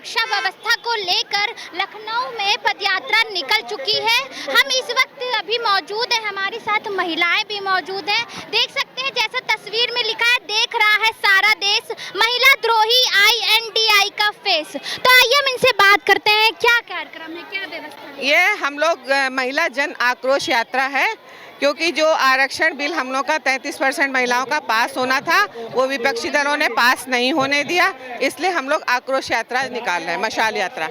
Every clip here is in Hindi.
सुरक्षा व्यवस्था को लेकर लखनऊ में पदयात्रा निकल चुकी है। हम इस वक्त अभी मौजूद हैं, हमारे साथ महिलाएं भी मौजूद हैं। देख सकते हैं जैसा तस्वीर में लिखा है, देख रहा है सारा देश महिला द्रोही INDI का फेस। तो आइए हम इनसे बात करते हैं, क्या कार्यक्रम है, क्या व्यवस्था है? ये हम लोग महिला जन आक्रोश यात्रा है, क्योंकि जो आरक्षण बिल हम लोग का 33% महिलाओं का पास होना था, वो विपक्षी दलों ने पास नहीं होने दिया, इसलिए हम लोग आक्रोश यात्रा निकाल रहे हैं, मशाल यात्रा।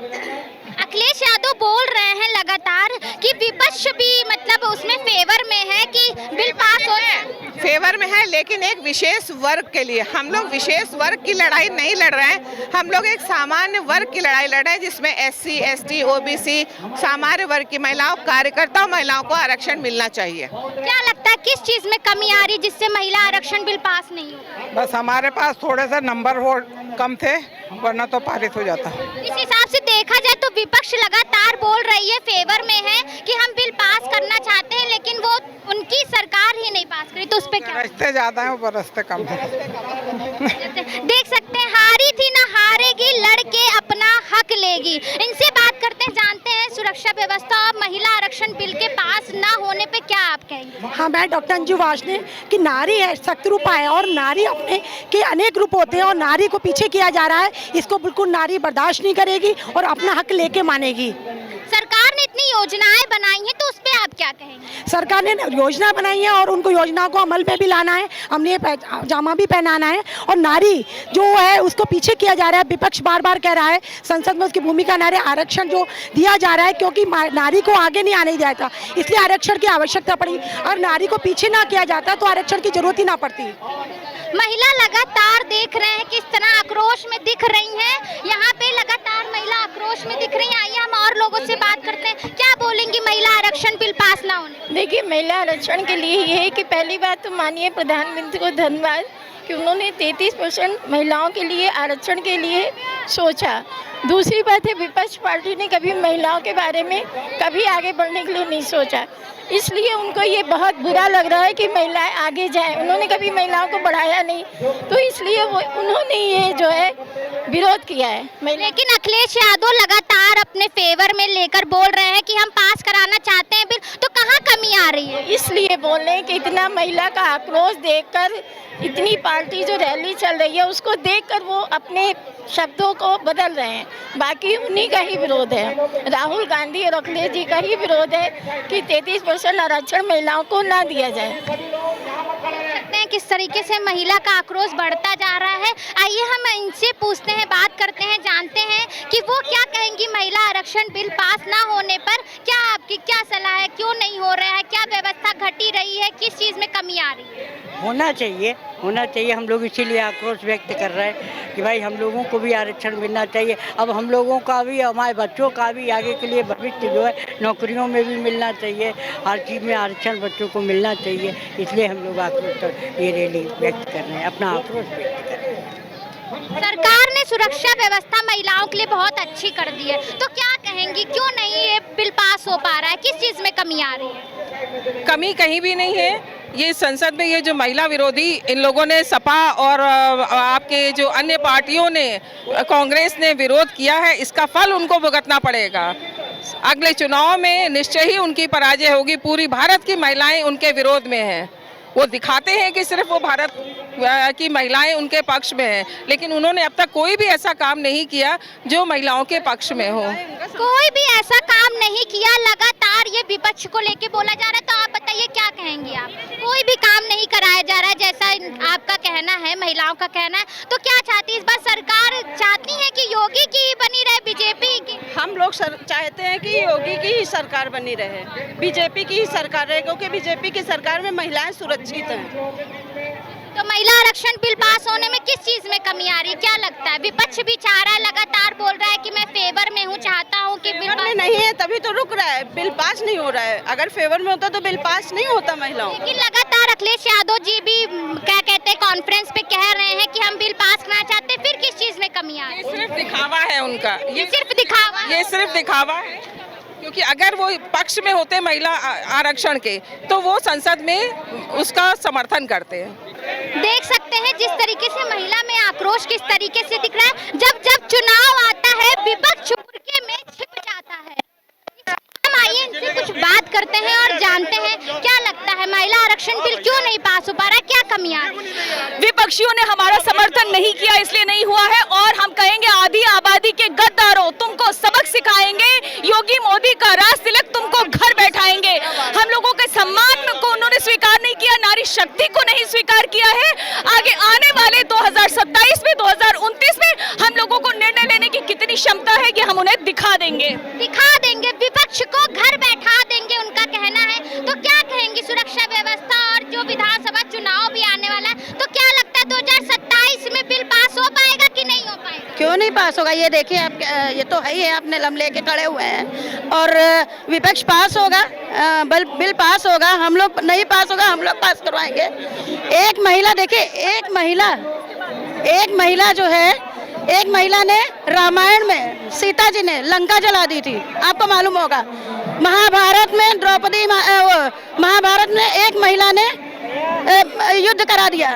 अखिलेश यादव बोल रहे हैं लगातार कि विपक्ष भी मतलब उसमें फेवर में है कि बिल पास हो जाए। फेवर में है, लेकिन एक विशेष वर्ग के लिए। हम लोग विशेष वर्ग की लड़ाई नहीं लड़ रहे हैं, हम लोग एक सामान्य वर्ग की लड़ाई लड़ रहे हैं, जिसमें SC, ST, OBC सामान्य वर्ग की महिलाओं, कार्यकर्ताओं महिलाओं को आरक्षण मिलना चाहिए। क्या लगता है किस चीज में कमी आ रही जिससे महिला आरक्षण बिल पास नहीं हो? बस हमारे पास थोड़े से नंबर वो कम थे, वरना तो पारित हो जाता। इस हिसाब से देखा जाए तो विपक्ष लगातार बोल रही है, फेवर में है कि हम बिल पास करना चाहते हैं, लेकिन वो उनकी सरकार ही नहीं पास करी, तो उस पे क्या? रस्ते ज्यादा हैं, वो रस्ते कम हैं। देख सकते हैं, हारी थी ना हारेगी, लड़के अपना हक लेगी। इनसे बात करते हैं, जानते हैं सुरक्षा व्यवस्था और महिला आरक्षण बिल के पास ना होने पे क्या आप कहेंगे? हाँ, मैं डॉक्टर अंजू वासने कि नारी है शक्ति रूप है, और नारी अपने के अनेक रूप होते हैं, और नारी को पीछे किया जा रहा है, इसको बिल्कुल नारी बर्दाश्त नहीं करेगी और अपना हक लेके मानेगी। सरकार ने इतनी योजनाएं बनाई हैं, तो उस पे आप क्या कहेंगे? सरकार ने योजना बनाई है और उनको योजनाओं को अमल पे भी लाना है, हमने जामा भी पहनाना है, और नारी जो है उसको पीछे किया जा रहा है। विपक्ष बार बार कह रहा है संसद में उसकी भूमिका ना रहे, आरक्षण जो दिया जा रहा है क्योंकि नारी को आगे नहीं आने दिया था, इसलिए आरक्षण की आवश्यकता पड़ी। और नारी को पीछे ना किया जाता तो आरक्षण की जरूरत ही ना पड़ती। महिला लगातार देख रहे हैं किस तरह आक्रोश में दिख रही हैं, यहाँ पे लगातार महिला आक्रोश में दिख रही हैं। आइए हम और लोगों से बात करते हैं, क्या बोलेंगी महिला आरक्षण बिल पास ना होने? देखिए, महिला आरक्षण के लिए ये है कि पहली बात तो माननीय प्रधानमंत्री को धन्यवाद कि उन्होंने 33% महिलाओं के लिए आरक्षण के लिए सोचा। दूसरी बात है, विपक्ष पार्टी ने कभी महिलाओं के बारे में कभी आगे बढ़ने के लिए नहीं सोचा, इसलिए उनको ये बहुत बुरा लग रहा है कि महिलाएं आगे जाएं। उन्होंने कभी महिलाओं को बढ़ाया नहीं, तो इसलिए उन्होंने ये जो है विरोध किया है। लेकिन अखिलेश यादव लगातार अपने फेवर में लेकर बोल रहे हैं कि हम पास कराना चाहते हैं बिल, तो कहाँ कमी आ रही है? इसलिए बोल रहे हैं कि इतना महिला का आक्रोश देखकर, इतनी पार्टी जो रैली चल रही है उसको देखकर वो अपने शब्दों को बदल रहे हैं, बाकी उन्हीं का ही विरोध है। राहुल गांधी और अखिलेश जी का ही विरोध है कि 33% आरक्षण महिलाओं को ना दिया जाए। सकते हैं किस तरीके से महिला का आक्रोश बढ़ता जा रहा है। आइए हम इनसे पूछते हैं, बात करते हैं, जानते हैं कि वो क्या कहेंगी महिला आरक्षण बिल पास ना होने पर। क्या आपकी क्या सलाह है, क्यों नहीं हो रहा है, क्या व्यवस्था घटी रही है, किस चीज़ में कमी आ रही है? होना चाहिए, होना चाहिए। हम लोग इसीलिए आक्रोश व्यक्त कर रहे हैं कि भाई हम लोगों को भी आरक्षण मिलना चाहिए। अब हम लोगों का भी, हमारे बच्चों का भी आगे के लिए भविष्य जो है नौकरियों में भी मिलना चाहिए, हर चीज़ में आरक्षण बच्चों को मिलना चाहिए, इसलिए हम लोग आक्रोश ये रैली व्यक्त कर रहे हैं, अपना आक्रोश व्यक्त कर रहे हैं। सरकार ने सुरक्षा व्यवस्था महिलाओं के लिए बहुत अच्छी कर दी है, तो क्या कहेंगी क्यों नहीं ये बिल पास हो पा रहा है, किस चीज़ में कमी आ रही है? कमी कहीं भी नहीं है। ये संसद में ये जो महिला विरोधी इन लोगों ने, सपा और आपके जो अन्य पार्टियों ने, कांग्रेस ने विरोध किया है, इसका फल उनको भुगतना पड़ेगा। अगले चुनाव में निश्चय ही उनकी पराजय होगी। पूरी भारत की महिलाएं उनके विरोध में हैं। वो दिखाते हैं कि सिर्फ वो भारत की महिलाएं उनके पक्ष में हैं, लेकिन उन्होंने अब तक कोई भी ऐसा काम नहीं किया जो महिलाओं के पक्ष में हो। कोई भी ऐसा काम नहीं किया, लगातार ये विपक्ष को लेके बोला जा रहा है, तो आप बताइए क्या कहेंगी आप? कोई भी काम नहीं कराया जा रहा है जैसा आपका कहना है, महिलाओं का कहना है, तो क्या चाहती इस बार सरकार? चाहती है कि योगी की बनी रहे, बीजेपी की? हम लोग चाहते हैं कि योगी की ही सरकार बनी रहे, बीजेपी की ही सरकार रहे, क्योंकि बीजेपी की सरकार में महिलाएं सुरक्षित हैं। तो महिला आरक्षण बिल पास होने में किस चीज में कमी आ रही है, क्या लगता है? विपक्ष भी चाह रहा है, लगातार बोल रहा है कि मैं फेवर में हूँ, चाहता हूँ कि बिल पास नहीं है, तभी तो रुक रहा है, बिल पास नहीं हो रहा है। अगर फेवर में होता तो बिल पास नहीं होता महिलाओं। लेकिन लगातार अखिलेश यादव जी भी क्या कहते हैं, कॉन्फ्रेंस पे कह रहे हैं कि हम बिल पास करना चाहते हैं, फिर किस चीज में कमी आ रही है? ये सिर्फ दिखावा है उनका, ये सिर्फ दिखावा, ये सिर्फ दिखावा है। क्योंकि अगर वो पक्ष में होते महिला आरक्षण के, तो वो संसद में उसका समर्थन करते हैं। देख सकते हैं जिस तरीके से महिला में आक्रोश किस तरीके से दिख रहा है। जब जब चुनाव आता है विपक्ष बुर्के में छिप जाता है। हम आइए इनसे कुछ बात करते हैं और जानते हैं क्या लगता है महिला आरक्षण बिल क्यों नहीं पास हो पा रहा है, क्या कमियां हैं? विपक्षियों ने हमारा समर्थन नहीं किया इसलिए नहीं हुआ है, और हम कहेंगे आधी आबादी के गद्दारों तुमको सबक सिखाएंगे, योगी मोदी का राज तिलक तुमको घर बैठाएंगे। हम लोगों के सम्मान को उन्होंने स्वीकार नहीं किया, नारी शक्ति को नहीं स्वीकार किया है। आगे आने वाले 2027 में 2029 में हम लोगों को निर्णय लेने की कितनी क्षमता है ये हम उन्हें दिखा देंगे। विपक्ष को घर बैठा देंगे उनका कहना है। तो क्या कहेंगी सुरक्षा व्यवस्था और जो विधानसभा चुनाव भी आने वाला है, तो क्या लगता है 2027 में बिल पास हो पाएगा कि नहीं हो पाएगा? क्यों नहीं पास होगा, ये देखिए आप, ये तो है ही है, आपने लम लेके खड़े हुए हैं। और विपक्ष पास होगा, बिल पास होगा, हम लोग नहीं पास होगा, हम लोग पास करवाएंगे। एक महिला देखिए, एक महिला जो है, एक महिला ने रामायण में सीता जी ने लंका जला दी थी, आपको मालूम होगा। महाभारत में महाभारत में एक महिला ने युद्ध करा दिया।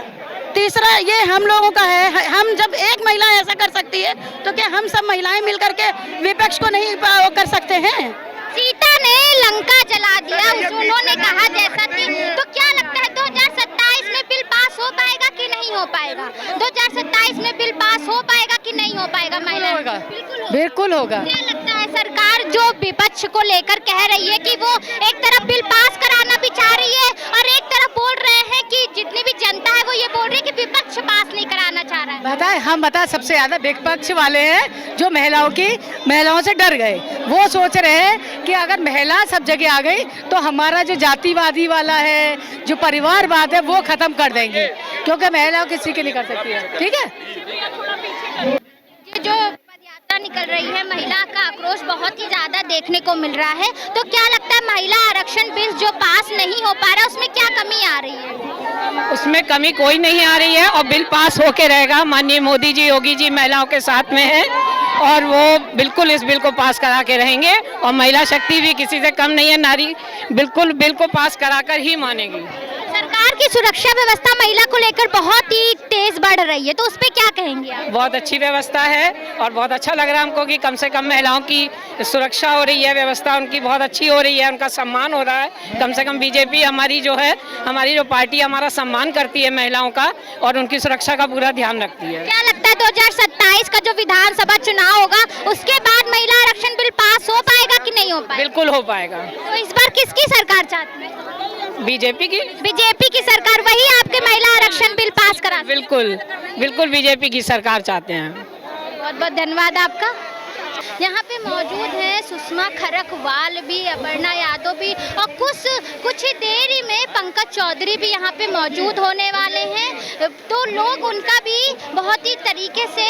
तीसरा ये हम लोगों का है, हम जब एक महिला ऐसा कर सकती है तो क्या हम सब महिलाएं मिलकर के विपक्ष को नहीं कर सकते हैं? सीता ने लंका जला दिया, उन्होंने कहा जैसा कि, तो क्या लगता है 2027 में बिल पास हो पाएगा कि नहीं हो पाएगा? 2027 में बिल पास हो पाएगा कि नहीं हो पाएगा? महिला बिल्कुल होगा। क्या लगता है सरकार जो विपक्ष को लेकर कह रही है कि वो एक तरफ बिल पास कराना भी चाह रही है और एक तरफ बोल रहे हैं कि जितनी भी जनता है वो ये बोल रही है कि विपक्ष पास नहीं कराना चाह रहा है? हम सबसे ज्यादा विपक्ष वाले हैं जो महिलाओं से डर गए। वो सोच रहे हैं कि अगर महिला सब जगह आ गई तो हमारा जो जातिवादी वाला है, जो परिवारवाद है, वो खत्म कर देंगे, क्योंकि महिलाओं किसी की नहीं कर सकती है। ठीक है, ये जो पदयात्रा निकल रही है, महिला का आक्रोश बहुत ही ज्यादा देखने को मिल रहा है, तो क्या लगता है महिला आरक्षण बिल जो पास नहीं हो पा रहा उसमें क्या कमी आ रही है? उसमें कमी कोई नहीं आ रही है और बिल पास होके रहेगा। माननीय मोदी जी, योगी जी महिलाओं के साथ में है और वो बिल्कुल इस बिल को पास करा के रहेंगे, और महिला शक्ति भी किसी से कम नहीं है, नारी बिल्कुल बिल को पास कराकर ही मानेगी। सरकार की सुरक्षा व्यवस्था महिला को लेकर बहुत ही तेज बढ़ रही है, तो उस पे क्या कहेंगे आप? बहुत अच्छी व्यवस्था है और बहुत अच्छा लग रहा है हमको कि कम से कम महिलाओं की सुरक्षा हो रही है, व्यवस्था उनकी बहुत अच्छी हो रही है, उनका सम्मान हो रहा है। कम से कम बीजेपी हमारी जो पार्टी हमारा सम्मान करती है महिलाओं का और उनकी सुरक्षा का पूरा ध्यान रखती है। क्या लगता है 2027 का जो विधानसभा चुनाव होगा उसके बाद महिला आरक्षण बिल पास हो पाएगा कि नहीं हो पाएगा? बिल्कुल हो पाएगा। तो इस बार किसकी सरकार चाहती है? बीजेपी की सरकार, वही आपके महिला आरक्षण बिल पास करा? बिल्कुल बीजेपी की सरकार चाहते हैं। बहुत बहुत धन्यवाद आपका। यहाँ पे मौजूद है सुषमा खरकवाल भी, अपर्णा यादव भी और कुछ ही देरी में पंकज चौधरी भी यहाँ पे मौजूद होने वाले हैं। तो लोग उनका भी बहुत ही तरीके से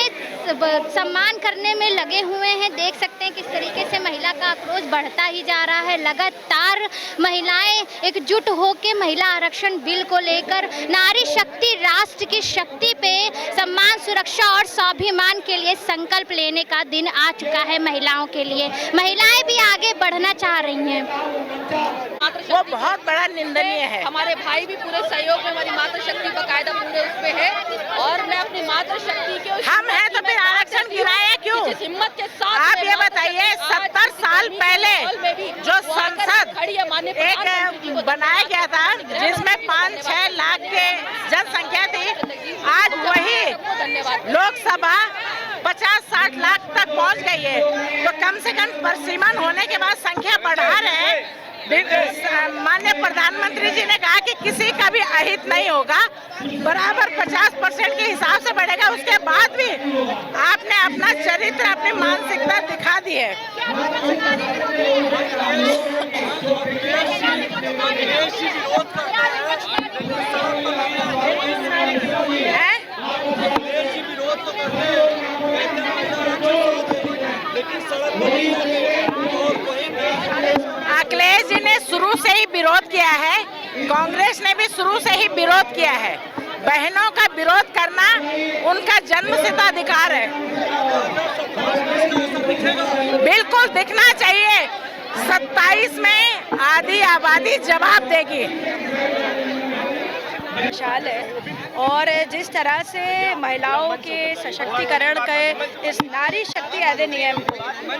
सम्मान करने में लगे हुए हैं। देख सकते हैं किस तरीके से महिला का आक्रोश बढ़ता ही जा रहा है। लगातार महिलाएं एकजुट होकर महिला आरक्षण बिल को लेकर नारी शक्ति, राष्ट्र की शक्ति पे सम्मान, सुरक्षा और स्वाभिमान के लिए संकल्प लेने का दिन आ चुका है। महिलाओं के लिए महिलाएं भी आगे बढ़ना चाह रही हैं। वो बहुत बड़ा निंदनीय है। हमारे भाई भी पूरे सहयोग में, हमारी मातृशक्ति बकायदा पूरे उस पे है, और मैं अपनी मातृशक्ति के हम हैं तो फिर आरक्षण गिराया क्यों? हिम्मत के साथ आप ये बताइए, 70 साल पहले जो संसद एक बनाया गया था जिसमें 5-6 लाख के जनसंख्या थी, आज वही लोकसभा 50-60 लाख तक पहुंच गई है। तो कम से कम परिसीमन होने के बाद संख्या बढ़ा रहे हैं। माननीय प्रधानमंत्री जी ने कहा कि किसी का भी अहित नहीं होगा, बराबर 50% के हिसाब से बढ़ेगा। उसके बाद भी आपने अपना चरित्र, अपनी मानसिकता दिखा दी है। अखिलेश जी ने शुरू से ही विरोध किया है, कांग्रेस ने भी शुरू से ही विरोध किया है। बहनों का विरोध करना उनका जन्मसिद्ध अधिकार है, बिल्कुल दिखना चाहिए। 27 में आधी आबादी जवाब देगी। विशाल है और जिस तरह से महिलाओं के सशक्तिकरण के इस नारी शक्ति अधिनियम को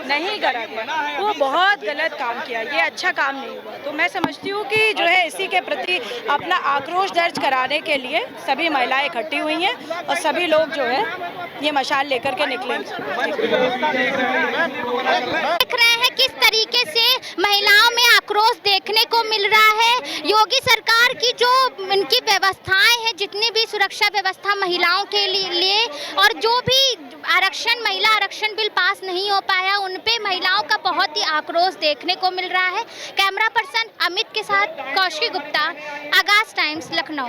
नहीं करा गया, वो बहुत गलत काम किया, ये अच्छा काम नहीं हुआ। तो मैं समझती हूँ कि जो है इसी के प्रति अपना आक्रोश दर्ज कराने के लिए सभी महिलाएं इकट्ठी हुई हैं और सभी लोग जो है ये मशाल लेकर के निकलेंगे। देख रहे हैं किस तरीके से महिलाओं में आक्रोश देखने को मिल रहा है। योगी सरकार की जो इनकी व्यवस्थाएं हैं, जितनी भी सुरक्षा व्यवस्था महिलाओं के लिए और जो भी आरक्षण, महिला आरक्षण बिल पास नहीं हो पाया, उन पे महिलाओं का बहुत ही आक्रोश देखने को मिल रहा है। कैमरा पर्सन अमित के साथ कौशिकी गुप्ता, आगाज टाइम्स, लखनऊ।